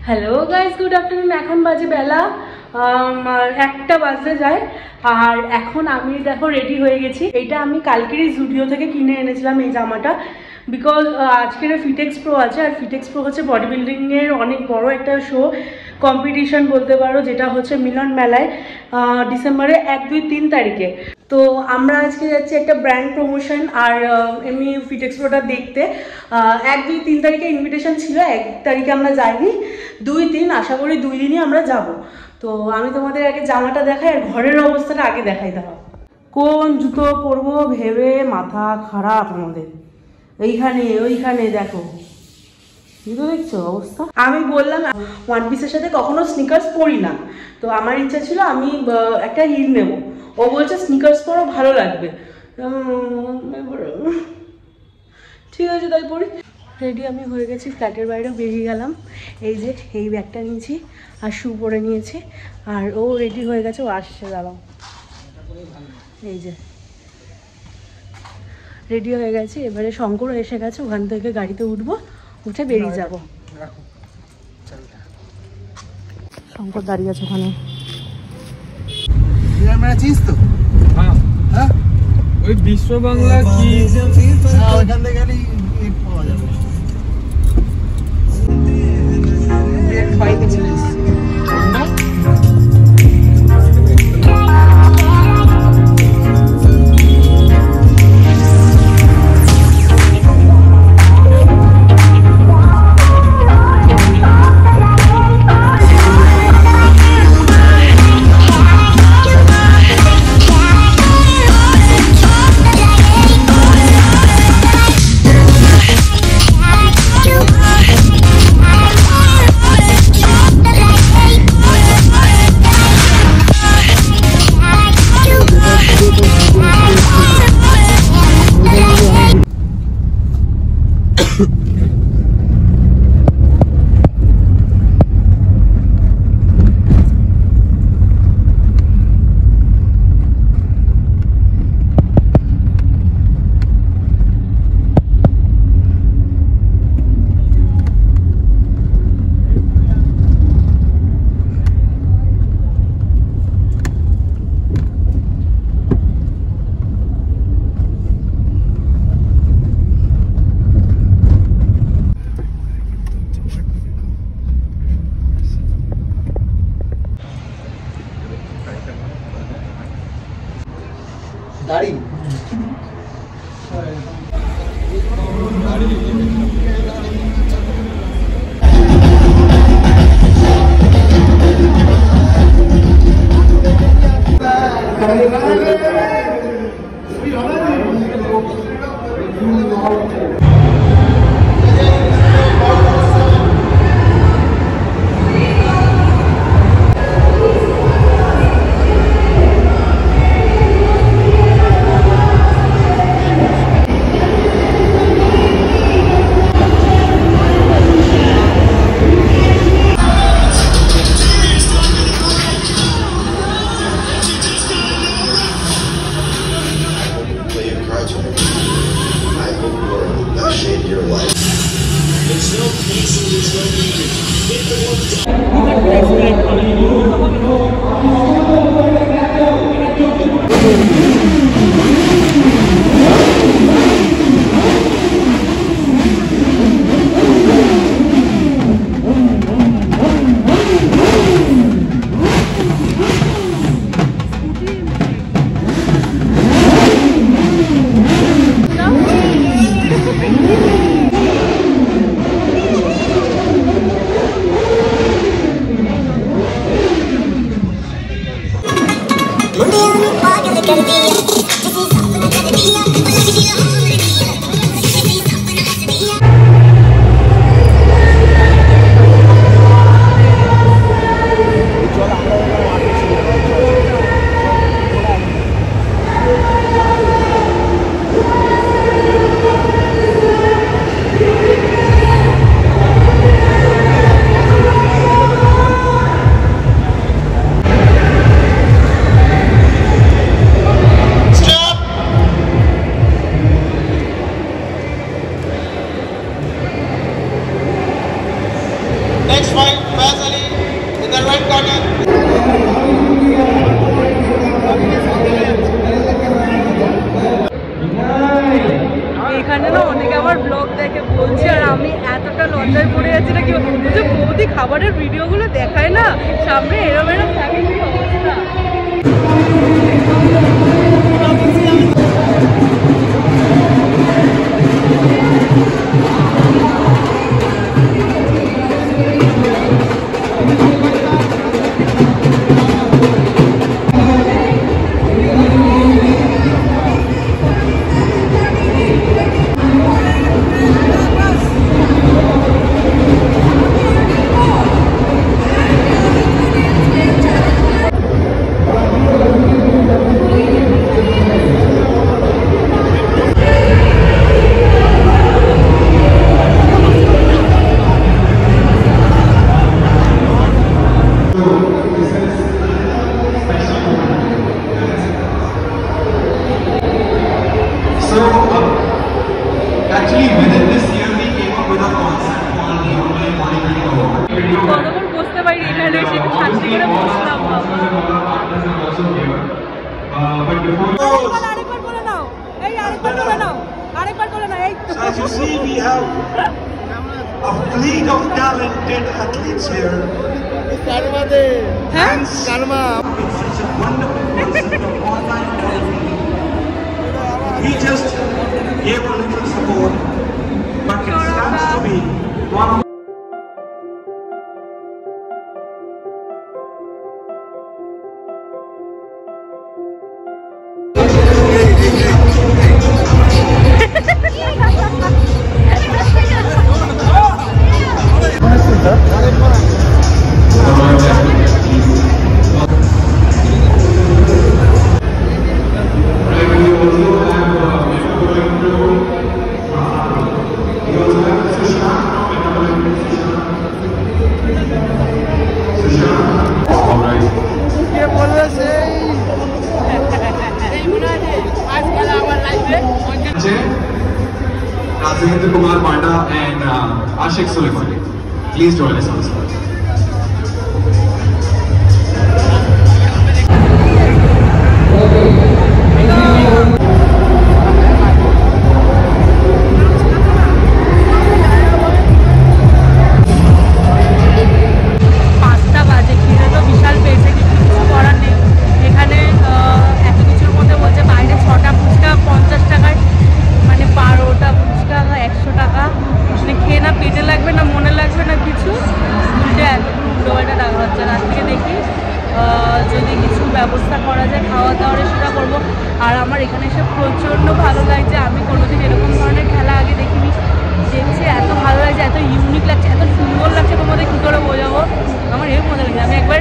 Hello guys, good afternoon. এখন বাজে বেলা 1টা বাজতে যায়। আর এখন আমি দেখো রেডি হয়ে গেছি। এটা আমি কালকেরই জুডিও থেকে কিনে এনেছিলাম এই জামাটা, বিকজ আজকের ফিটেক্স প্রো আছে। আর ফিটেক্স প্রো হচ্ছে বডি বিল্ডিংয়ের অনেক বড় একটা শো, কম্পিটিশন বলতে পারো, যেটা হচ্ছে মিলন মেলায় ডিসেম্বরে 1, 2, 3 তারিখে। তো আমরা আজকে যাচ্ছি একটা ব্র্যান্ড প্রমোশন আর এমনি ফিটেক্স প্রোটা দেখতে। 1, 2, 3 তারিখে ইনভিটেশন ছিল, 1 তারিখে আমরা যাইনি, 2, 3 আশা করি 2 দিনই আমরা যাব। তো আমি তোমাদের আগে জামাটা দেখাই আর ঘরের অবস্থাটা আগে দেখাই দাও। কোন জুতো পরবো ভেবে মাথা খারাপ আমাদের। ওইখানে দেখো জুতো দেখছো অবস্থা। আমি বললাম ওয়ান পিসের সাথে কখনো স্নিকার্স পরি না, তো আমার ইচ্ছা ছিল আমি একটা হিল নেব। ও বলছে স্নিকার্স পরো, ভালো লাগবে। ঠিক আছে তাই পরি। রেডি আমি হয়ে গেছি, ফ্ল্যাটের বাইরেও বেরিয়ে গেলাম। এই যে এই ব্যাগটা নিয়েছি আর শু পরে নিয়েছি। আর ও রেডি হয়ে গেছে, ও আসছে, দাঁড়াও। এই যে রেডি হয়ে গেছে। এবারে শঙ্কর এসে গেছে, ওখান থেকে গাড়িতে উঠবো, উঠে বেরিয়ে যাব। শঙ্কর দাঁড়িয়ে আছে ওখানে। তো হ্যাঁ ওই বিশ্ব বাংলা কি ওইখান থেকে গেলেই পাওয়া যাবে। দাড়ি এখানে না অনেকে আমার ব্লগ দেখে বলছে, আর আমি এতটা লজ্জায় পড়ে যাচ্ছি না কি বলছে, বৌদি খাবারের ভিডিওগুলো দেখায় না, সামনে এরম এরম থাকে, কি অবস্থা। কতক্ষণ বসতে পারি এখানে, সেটা শান্তি করে বসলাম। আরেকবার বলে নাও, এই আরেকবার বলে নাও, আরেকবার বলে নাও। এই As you see, we have a fleet of talented athletes here. Hence, it's such a wonderful concept of online golfing. We just gave a little support, but it stands to be one. Rajendra Kumar Panda and Ashik Suleiman. Please join us on the spot. যদি কিছু ব্যবস্থা করা যায় খাওয়া দাওয়ার সেটা করবো। আর আমার এখানে এসে প্রচণ্ড ভালো লাগছে, আমি কোনোদিন এরকম ধরনের খেলা আগে দেখিনি, দেখছি এত ভালো লাগছে, এত ইউনিক লাগছে, এত সুন্দর লাগছে, তোমাদের কী করে বোঝাবো, আমার এর মজা লাগছে। আমি একবার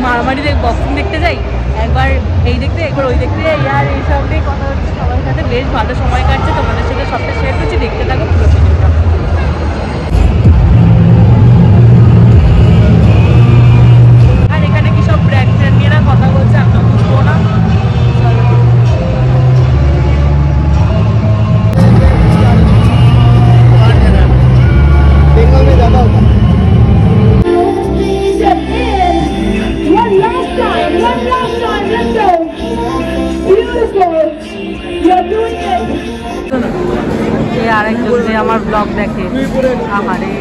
মারামারি বক্সিং দেখতে যাই, একবার এই দেখতে, একবার ওই দেখতে যাই, আর এইসব নিয়ে কথা হচ্ছে সবার সাথে, বেশ ভালো সময় কাটছে, তোমাদের সাথে সবটা শেয়ার করছি, দেখতে থাকো পুরো ভিডিওটা। কথা বলছে আমরা বুঝবো না। আরেকজন যে আমার ব্লগ দেখে, আমারে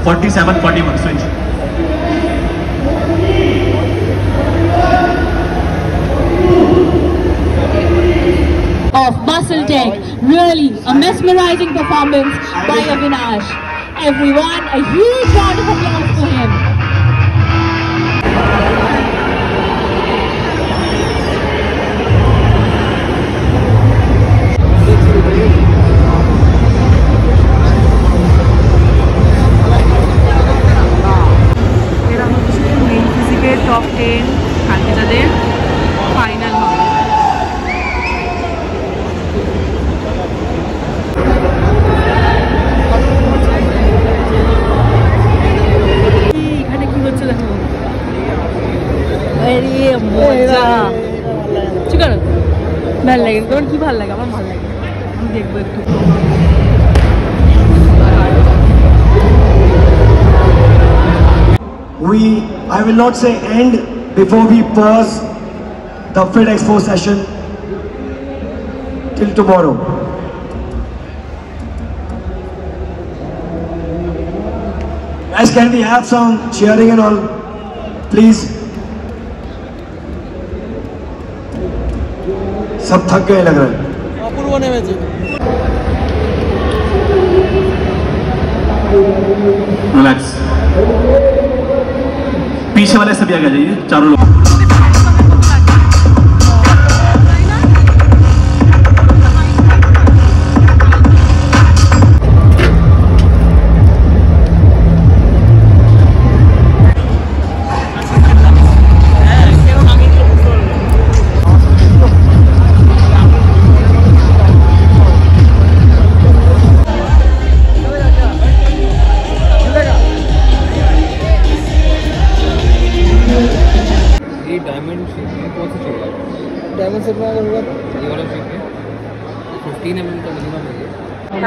47-41 switch. Of Muscle Tech. Really a mesmerizing performance by Avinash. Everyone, a huge round of applause for him. এরা হচ্ছে মেন ফিজিকের টপ 10 কালকে যাদের ফাইনাল হবে। এখানে কি হচ্ছে দেখো, মজা ঠিক আছে, ভালো লাগে। তোমার কি ভালো লাগে? আমার ভালো লাগে, আমি দেখবো একটু। I will not say end before we pause the Fit Expo session till tomorrow. Guys, can we have some cheering and all, please? सब थक गए लग रहा है। অপূর্ব নেমেছে। Relax. पीछे वाले सभी आगे जाइए, चारों लोग। डायमंड शेप में कौन सा चाहिए? डायमंड शेप में अगर होगा तो ये वाला शेप में 15 mm का मिनिमम है।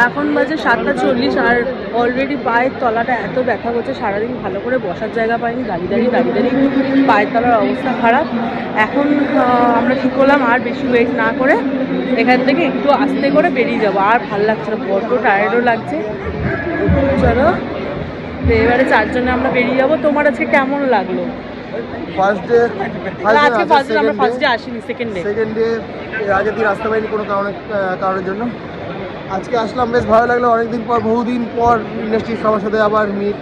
এখন বাজে 7:40 আর অলরেডি পায়ের তলাটা এত ব্যথা করছে, সারাদিন ভালো করে বসার জায়গা পাইনি, দাঁড়িয়ে দাঁড়িয়ে পায়ের তলার অবস্থা খারাপ। এখন আমরা ঠিক করলাম আর বেশি ওয়েট না করে এখান থেকে একটু আস্তে করে বেরিয়ে যাবো, আর ভালো লাগছে না, বড্ড টায়ার্ডও লাগছে। চলো তো এবারে 4 জনে আমরা বেরিয়ে যাবো। তোমার আজকে কেমন লাগলো? ফার্স্ট ডে আমরা ফার্স্ট ডে আসিনি, সেকেন্ড ডে এর আগের দিন আসতে পারিনি কোনো কারণের জন্য। আজকে আসলাম, বেশ ভালো লাগলো। অনেকদিন পর, বহুদিন পর ইন্ডাস্ট্রির সবার সাথে আবার মিট,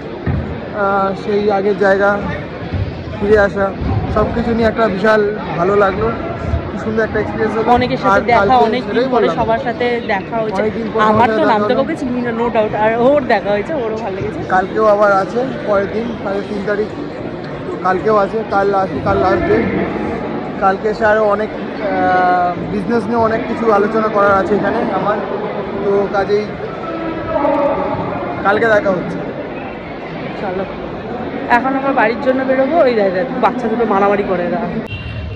সেই আগের জায়গা ফিরে আসা, সব কিছু নিয়ে একটা বিশাল ভালো লাগলো। খুব সুন্দর একটা এক্সপিরিয়েন্স হলো। অনেকের সাথে দেখা, অনেকদিন পরে সবার সাথে দেখা হয়েছে। আমার তো নামতে কাউকে চিনি না, নো ডাউট, আর ওর দেখা হয়েছে, ওরও ভালো লেগেছে। কালকেও আবার আছে, পরের দিন 3 তারিখ কালকেও আছে। কাল লাস্ট ডে। কালকে এসে আরও অনেক বিজনেস নিয়ে অনেক কিছু আলোচনা করার আছে এখানে আমার, তো কাজেই কালকে দেখা হচ্ছে। চলো এখন আমরা বাড়ির জন্য বেরোবো। ওই দেখ বাচ্চা দুটো মারামারি করে এরা,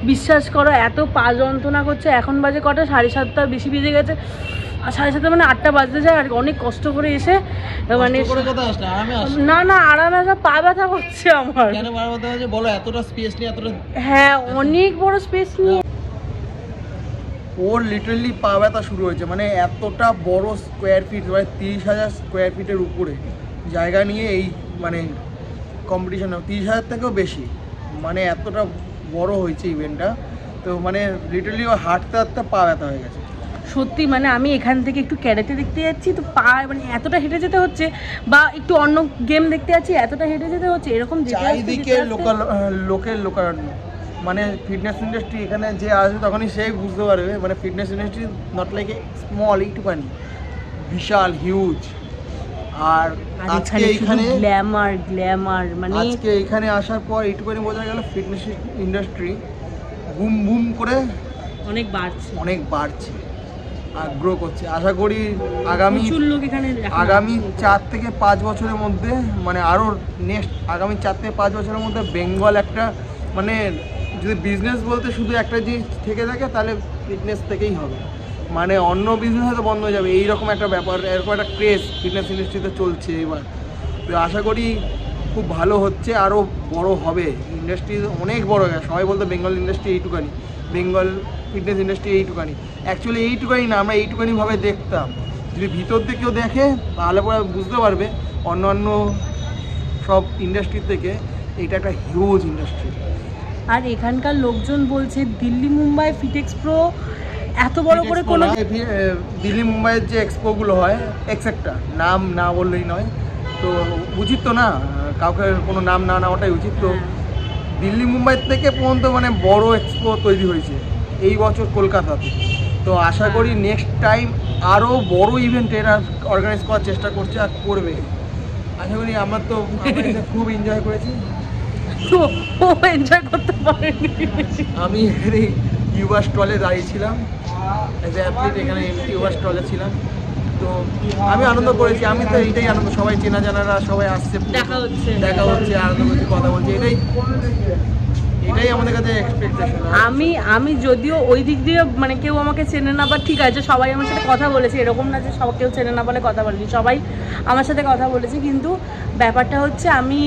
বিশ্বাস করো এত পা যন্ত্রণা করছে। এখন বাজে কটা, 7:30 বেশি বেজে গেছে। আর 7:30 মানে 8টা বাজতে যায়। আর অনেক কষ্ট করে এসে মানে না আরামে আসা, পা ব্যথা করছে আমার। বলো এতটা স্পেস নিয়ে, এতটা, হ্যাঁ অনেক বড় স্পেস নিয়ে ওর লিটারালি পা ব্যথা শুরু হয়েছে। মানে এতটা বড় স্কোয়ার ফিট, মানে 30,000 স্কোয়ার ফিটের উপরে জায়গা নিয়ে এই মানে কম্পিটিশন, 30,000 থেকেও বেশি, মানে এতটা বড় হয়েছে ইভেন্টটা। তো মানে লিটারালি ও হাঁটতে হাঁটতে পা ব্যথা হয়ে গেছে। সত্যি মানে আমি এখান থেকে একটু ক্যারাটে দেখতে যাচ্ছি, তো পা মানে এতটা হেঁটে যেতে হচ্ছে, বা একটু অন্য গেম দেখতে যাচ্ছি, এতটা হেঁটে যেতে হচ্ছে। এরকম চারিদিকে লোকের লোকারণ্য, মানে ফিটনেস ইন্ডাস্ট্রি এখানে যে আসবে তখনই সেই বুঝতে পারবে, মানে fitness industry not like a small, একটুখানি বিশাল হিউজ। আর আজকে এখানে গ্ল্যামার মানে আজকে এখানে আসার পর এইটুখানি বোঝা গেল ফিটনেস ইন্ডাস্ট্রি বুম বুম করে অনেক বাড়ছে আর গ্রো করছে। আশা করি আগামী 4 থেকে 5 বছরের মধ্যে, মানে আরও নেক্সট আগামী 4 থেকে 5 বছরের মধ্যে বেঙ্গল একটা, মানে যদি বিজনেস বলতে শুধু একটা জিনিস থেকে থাকে তাহলে ফিটনেস থেকেই হবে। মানে অন্য বিজনেস হয়তো বন্ধ হয়ে যাবে, এইরকম একটা ব্যাপার, এরকম একটা ক্রেজ ফিটনেস ইন্ডাস্ট্রিতে চলছে এবার। তো আশা করি খুব ভালো হচ্ছে, আরও বড় হবে ইন্ডাস্ট্রি, অনেক বড় হয়ে গেছে। সবাই বলতে বেঙ্গল ইন্ডাস্ট্রি এইটুকানি, বেঙ্গল ফিটনেস ইন্ডাস্ট্রি এইটুকানি। অ্যাকচুয়ালি এইটুকানি না, আমরা এইটুকানিভাবে দেখতাম। যদি ভিতর দিয়ে কেউ দেখে তাহলে পরে বুঝতে পারবে অন্য সব ইন্ডাস্ট্রি থেকে এটা একটা হিউজ ইন্ডাস্ট্রি। আর এখানকার লোকজন বলছে দিল্লি মুম্বাই ফিট এক্সপো এত বড় করে কোনো দিল্লি মুম্বাইয়ের যে এক্সপোগুলো হয় এক্সেট্রা, নাম না বললেই নয়, তো উচিত তো না কাউকে কোনো নাম না নেওয়াটাই উচিত। তো দিল্লি মুম্বাই থেকে পর্যন্ত মানে বড় এক্সপো তৈরি হয়েছে এই বছর কলকাতাতে। তো আশা করি নেক্সট টাইম আরও বড় ইভেন্ট এরা অর্গানাইজ করার চেষ্টা করছে আর করবে। আশা করি আমরা খুব এনজয় করেছি। ও এনজয় করতে পারেনি। আমি এখানে ইউবা স্টলে দাঁড়িয়েছিলাম, এজ এ অ্যাথলিট এখানে ইউবা স্টলে ছিলাম, তো আমি আনন্দ করেছি। আমি তো এইটাই আনন্দ, সবাই চেনা জানারা সবাই আসছে, দেখা হচ্ছে, আনন্দ করছি, কথা বলছি, এটাই আমাদের কাছে এক্সপেকটেশন। আমি যদিও ওই দিক দিয়ে মানে কেউ আমাকে চেনে না, বা ঠিক আছে সবাই আমার সাথে কথা বলেছে, এরকম না যে সব কেউ চেনে না বলে কথা বলেনি, সবাই আমার সাথে কথা বলেছে। কিন্তু ব্যাপারটা হচ্ছে আমি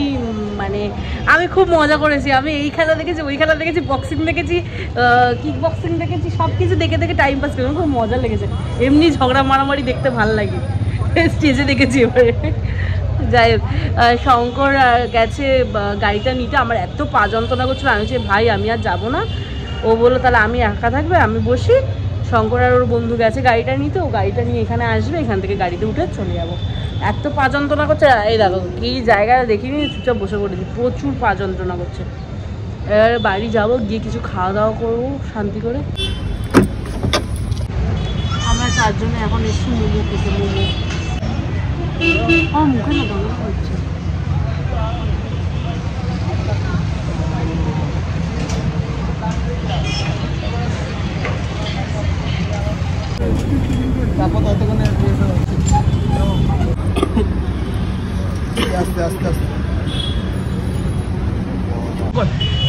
খুব মজা করেছি। আমি এই খেলা দেখেছি, ওই খেলা দেখেছি, বক্সিং দেখেছি, কিক বক্সিং দেখেছি, সব কিছু দেখে টাইম পাস করি, খুব মজা লেগেছে। এমনি ঝগড়া মারামারি দেখতে ভালো লাগে, স্টেজে দেখেছি এবারে। যাই হোক, শঙ্কর গেছে গাড়িটা নিতে, আমার এত পা যন্ত্রণা করছিল, আমি বলছি ভাই আমি আর যাবো না। ও বললো তাহলে আমি একা থাকবে, আমি বসি। শঙ্কর আর ওর বন্ধু গেছে গাড়িটা নিতে, ও গাড়িটা নিয়ে এখানে আসবে, এখান থেকে গাড়িতে উঠে চলে যাবো। এত পা যন্ত্রণা করছে, এই দেখো কি জায়গায় দেখিনি, চুপচাপ বসে পড়েছি, প্রচুর পা যন্ত্রণা করছে। এবারে বাড়ি যাবো, গিয়ে কিছু খাওয়া দাওয়া করবো শান্তি করে। আমরা চারজনে এখন এসছি মোমো খেতে। মোমো মুখে না গন্ধ হচ্ছে।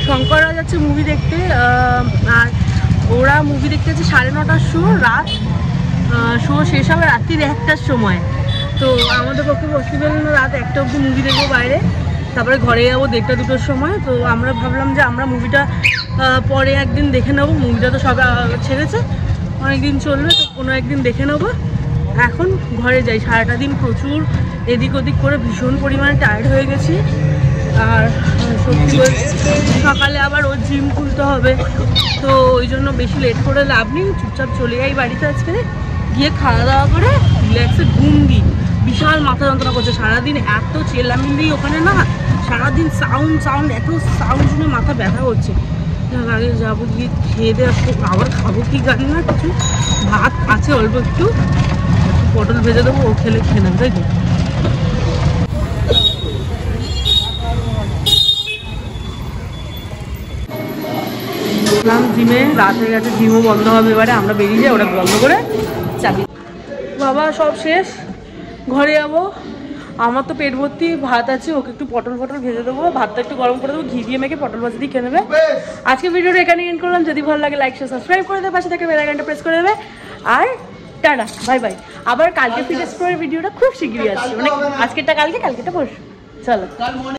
শঙ্কররা যাচ্ছে মুভি দেখতে, আর ওরা মুভি দেখতে যাচ্ছে 9:30টার শো, রাত শো শেষ হবে রাত্রি 1টার সময়। তো আমাদের পক্ষে পসিবল না রাত 1টা অবধি মুভি দেখবো বাইরে, তারপরে ঘরে যাবো 1:30-2টার সময়। তো আমরা ভাবলাম যে আমরা মুভিটা পরে একদিন দেখে নেবো, মুভিটা তো সব ছেড়েছে, অনেকদিন চলবে, তো কোনো একদিন দেখে নেবো। এখন ঘরে যাই, সারাটা দিন প্রচুর এদিক ওদিক করে ভীষণ পরিমাণে টায়ার্ড হয়ে গেছি। আর সত্যি সকালে আবার ওর জিম খুলতে হবে, তো ওই জন্য বেশি লেট করে লাভ নেই, চুপচাপ চলে যাই বাড়িতে আজকে, গিয়ে খাওয়া দাওয়া করে রিল্যাক্সে ঘুম দিই। বিশাল মাথা যন্ত্রণা করছে, সারাদিন এত চেল্লামিল্লি ওখানে না, সারাদিন সাউন্ড এত সাউন্ড শুনে মাথা ব্যথা করছে। আগে যাবো, গিয়ে খেয়ে দিয়ে আসবো, আবার খাবো কি জানি না, কিছু ভাত আছে অল্প একটু, পটল ভেজে দেবো, ও খেলে খেয়ে নেবে, তাই তো। জিমে রাত হয়ে গেছে, জিমও বন্ধ হবে, এবারে আমরা বেরিয়ে যাই, ওটা বন্ধ করে চাবি। বাবা সব শেষ, ঘরে যাবো। আমার তো পেট ভর্তি ভাত আছে, ওকে একটু পটল ভেজে দেবো, ভাতটা একটু গরম করে দেবো, ঘি দিয়ে মেখে পটল ভাজি দিয়ে খেয়ে নেবে। আজকে ভিডিওটা এখানে এন্ড করলাম। যদি ভালো লাগে লাইক শেয়ার সাবস্ক্রাইব করে দেবে, পাশে থেকে বেল আইকনটা প্রেস করে দেবে। আর টাটা, বাই বাই। আবার কালকে ফিট এক্সপ্লোরের ভিডিওটা খুব শিগগিরই আসছে, মানে আজকেরটা কালকেটা পরশু। চলো।